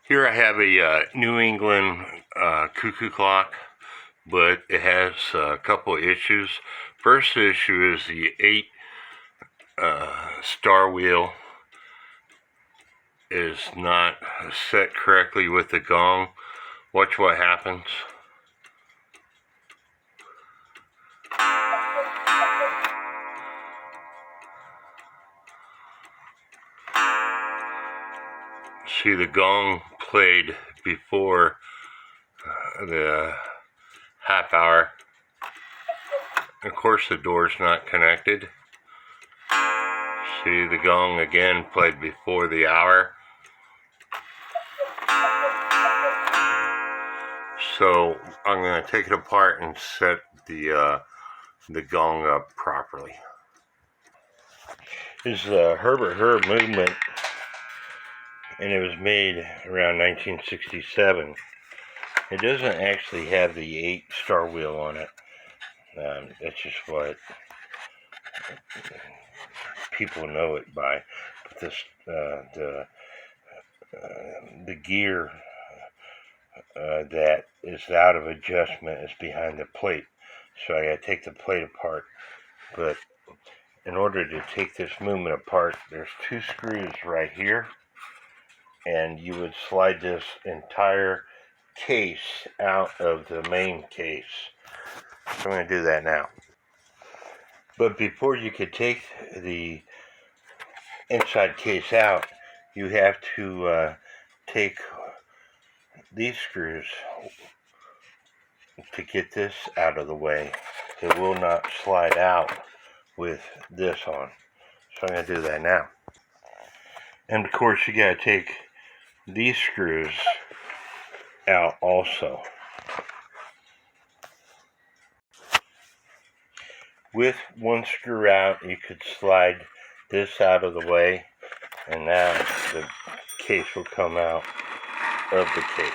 Here I have a New England cuckoo clock, but it has a couple issues. First issue is the 8 star wheel is not set correctly with the gong. Watch what happens. See, the gong played before the half hour. Of course, the door's not connected. See, the gong again played before the hour. So I'm going to take it apart and set the gong up properly. This is a Hubert Herr movement, and it was made around 1967. It doesn't actually have the 8 star wheel on it. That's just what people know it by. But this, the gear that is out of adjustment is behind the plate. So I gotta take the plate apart. But in order to take this movement apart, there's 2 screws right here, and you would slide this entire case out of the main case. So I'm going to do that now. But before you could take the inside case out, you have to take these screws to get this out of the way. It will not slide out with this on. So I'm going to do that now. And of course you got to take these screws out also. With one screw out, you could slide this out of the way, and now the case will come out of the case.